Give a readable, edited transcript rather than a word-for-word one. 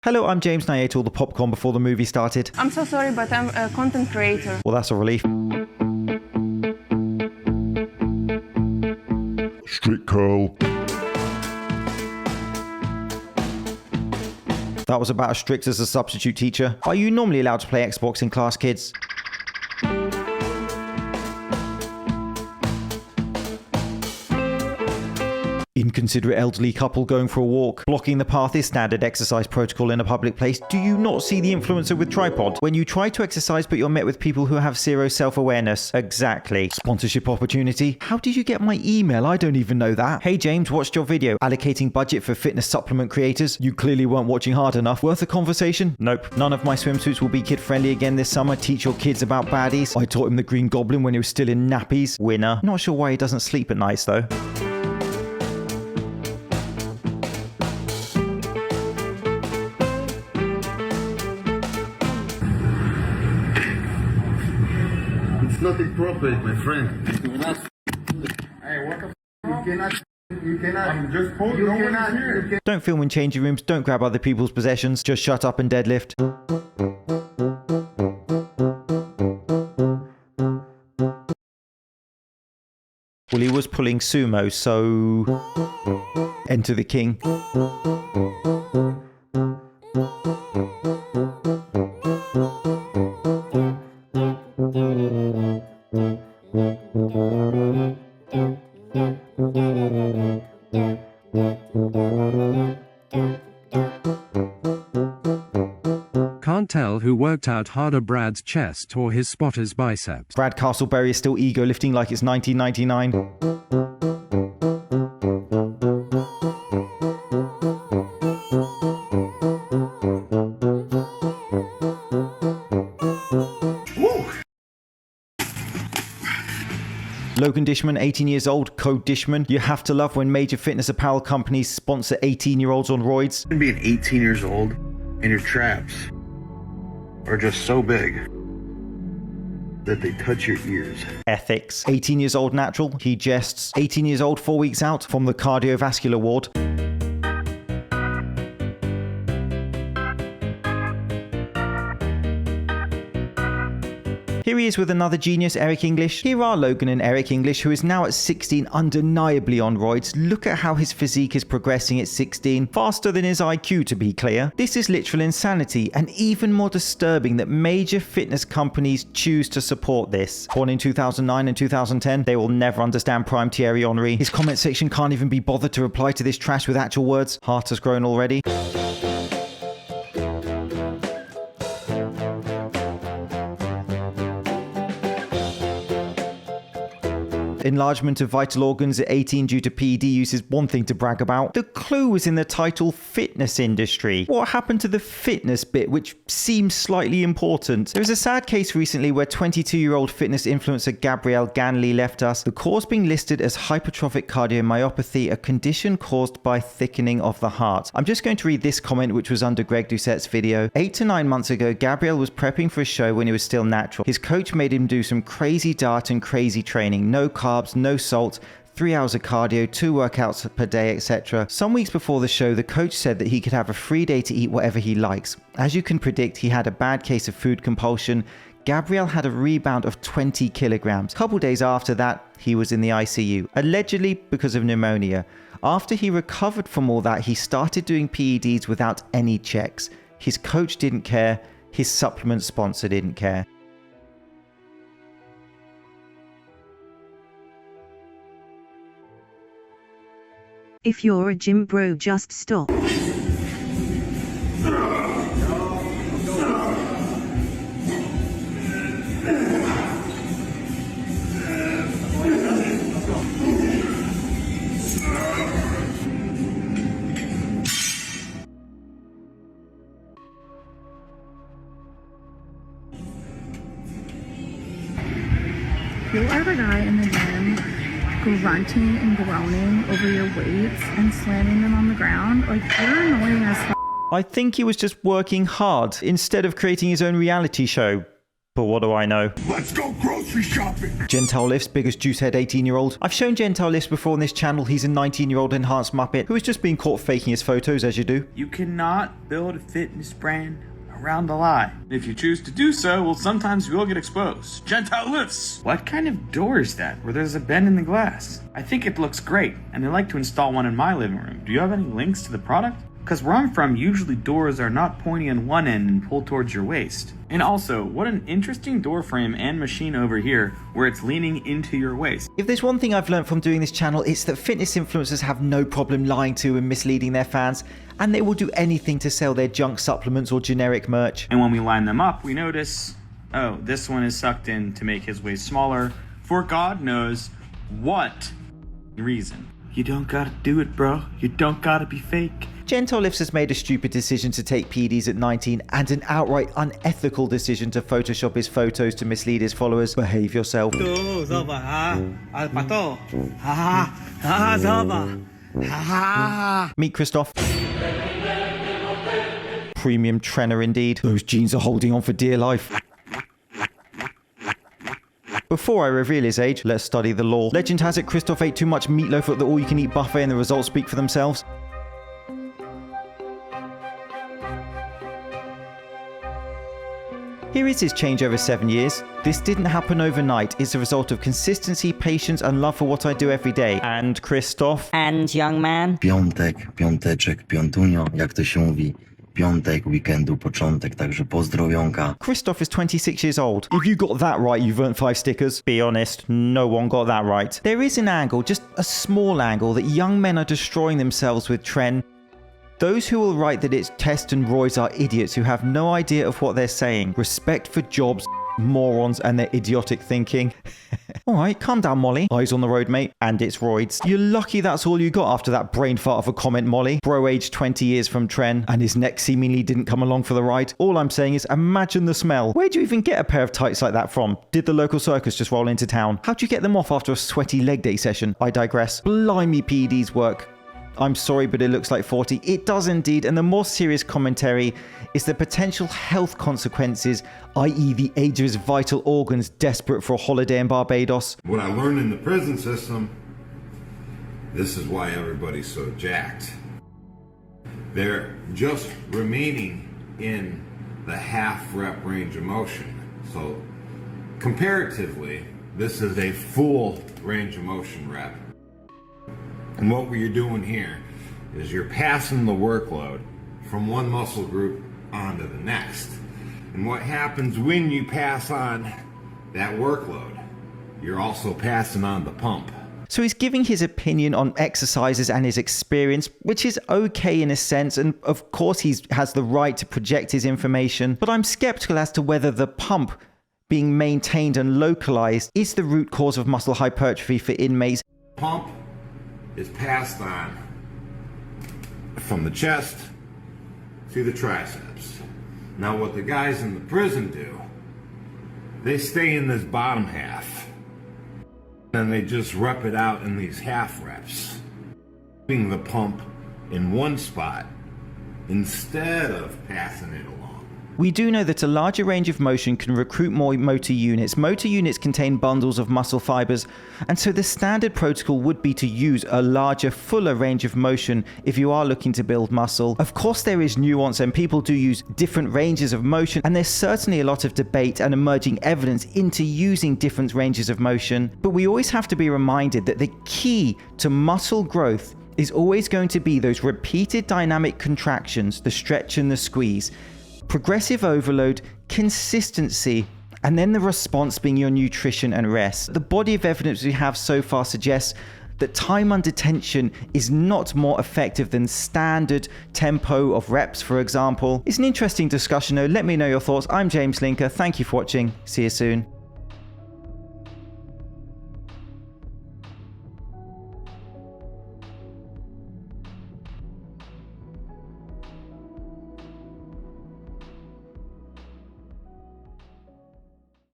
Hello, I'm James and I ate all the popcorn before the movie started. I'm so sorry, but I'm a content creator. Well, that's a relief. Strict curl. That was about as strict as a substitute teacher. Are you normally allowed to play Xbox in class, kids? Inconsiderate elderly couple going for a walk. Blocking the path is standard exercise protocol in a public place. Do you not see the influencer with tripod? When you try to exercise but you're met with people who have zero self-awareness. Exactly. Sponsorship opportunity. How did you get my email? I don't even know that. Hey James, watched your video. Allocating budget for fitness supplement creators. You clearly weren't watching hard enough. Worth a conversation? Nope. None of my swimsuits will be kid friendly again this summer. Teach your kids about baddies. I taught him the Green Goblin when he was still in nappies. Winner. Not sure why he doesn't sleep at nights though. It's not appropriate, my friend. Hey, what the f***? You cannot. I'm just You cannot. Don't film in changing rooms. Don't grab other people's possessions. Just shut up and deadlift. Well, he was pulling sumo, so... Enter the king. Can't tell who worked out harder, Brad's chest or his spotter's biceps. Brad Castleberry is still ego lifting like it's 1999. Logan Dishman, 18 years old, code Dishman. You have to love when major fitness apparel companies sponsor 18-year-olds on roids. Being 18 years old and your traps are just so big that they touch your ears. Ethics. 18 years old natural, he jests. 18 years old, 4 weeks out from the cardiovascular ward. Here he is with another genius, Eric English. Here are Logan and Eric English, who is now at 16 undeniably on roids. Look at how his physique is progressing at 16, faster than his IQ to be clear. This is literal insanity, and even more disturbing that major fitness companies choose to support this. Born in 2009 and 2010, they will never understand prime Thierry Henry. His comment section can't even be bothered to reply to this trash with actual words. Heart has grown already. Enlargement of vital organs at 18 due to PED use is one thing to brag about. The clue was in the title fitness industry. What happened to the fitness bit, which seems slightly important? There was a sad case recently where 22-year-old fitness influencer Gabriel Ganley left us. The cause being listed as hypertrophic cardiomyopathy, a condition caused by thickening of the heart. I'm just going to read this comment, which was under Greg Doucette's video. 8 to 9 months ago, Gabriel was prepping for a show when he was still natural. His coach made him do some crazy diet and crazy training. No carbs, no salt, 3 hours of cardio, 2 workouts per day, etc. Some weeks before the show, the coach said that he could have a free day to eat whatever he likes. As you can predict, he had a bad case of food compulsion. Gabriel had a rebound of 20 kilograms. A couple days after that, he was in the ICU, allegedly because of pneumonia. After he recovered from all that, he started doing PEDs without any checks. His coach didn't care. His supplement sponsor didn't care. If you're a gym bro, just stop. You are the guy in the gym grunting and groaning over your weights and slamming them on the ground. Like, you're annoying as f***. I think he was just working hard instead of creating his own reality show. But what do I know? Let's go grocery shopping. Gentile Lift's biggest juicehead 18-year-old. I've shown Gentile Lift before on this channel. He's a 19-year-old enhanced muppet who has just been caught faking his photos, as you do. You cannot build a fitness brand around a lie. If you choose to do so, well, sometimes you will get exposed. Gentile Lifts! What kind of door is that where there's a bend in the glass? I think it looks great, and I'd like to install one in my living room. Do you have any links to the product? Because where I'm from, usually doors are not pointy on one end and pull towards your waist. And also, what an interesting door frame and machine over here where it's leaning into your waist. If there's one thing I've learned from doing this channel, it's that fitness influencers have no problem lying to and misleading their fans, and they will do anything to sell their junk supplements or generic merch. And when we line them up, we notice, oh, this one is sucked in to make his waist smaller for God knows what reason. You don't gotta do it, bro. You don't gotta be fake. Gentile Lifts has made a stupid decision to take PDs at 19 and an outright unethical decision to Photoshop his photos to mislead his followers. Behave yourself. Meet Christoph. Premium trainer indeed. Those jeans are holding on for dear life. Before I reveal his age, let's study the law. Legend has it Christoph ate too much meatloaf at the all-you-can-eat buffet and the results speak for themselves. Here is his change over 7 years. This didn't happen overnight. It's a result of consistency, patience, and love for what I do every day. And Christoph. And young man. Piątek, piąteczek, piątunio, jak to się mówi. Piątek, weekendu, początek, także pozdrowionka. Christoph is 26 years old. If you got that right, you've earned 5 stickers. Be honest, no one got that right. There is an angle, just a small angle, that young men are destroying themselves with TREN. Those who will write that it's Test and Roy's are idiots who have no idea of what they're saying. Respect for jobs, morons, and their idiotic thinking. Alright, calm down, Molly. Eyes on the road, mate. And it's roids. You're lucky that's all you got after that brain fart of a comment, Molly. Bro aged 20 years from TREN, and his neck seemingly didn't come along for the ride. All I'm saying is, imagine the smell. Where'd you even get a pair of tights like that from? Did the local circus just roll into town? How'd you get them off after a sweaty leg day session? I digress. Blimey, PD's work. I'm sorry, but it looks like 40. It does indeed, and the more serious commentary is the potential health consequences, i.e. the age of his vital organs desperate for a holiday in Barbados. What I learned in the prison system, this is why everybody's so jacked. They're just remaining in the half rep range of motion. So comparatively, this is a full range of motion rep. And what you're doing here is you're passing the workload from one muscle group onto the next. And what happens when you pass on that workload, you're also passing on the pump. So he's giving his opinion on exercises and his experience, which is okay in a sense, and of course he has the right to project his information, but I'm skeptical as to whether the pump being maintained and localized is the root cause of muscle hypertrophy for inmates. Pump is passed on from the chest to the triceps. Now what the guys in the prison do, they stay in this bottom half and they just rep it out in these half reps, putting the pump in one spot instead of passing it along. We do know that a larger range of motion can recruit more motor units. Motor units contain bundles of muscle fibers, and so the standard protocol would be to use a larger, fuller range of motion if you are looking to build muscle. Of course there is nuance and people do use different ranges of motion, and there's certainly a lot of debate and emerging evidence into using different ranges of motion, but we always have to be reminded that the key to muscle growth is always going to be those repeated dynamic contractions, the stretch and the squeeze, progressive overload, consistency, and then the response being your nutrition and rest. The body of evidence we have so far suggests that time under tension is not more effective than standard tempo of reps, for example. It's an interesting discussion though. Let me know your thoughts. I'm James Linker. Thank you for watching. See you soon.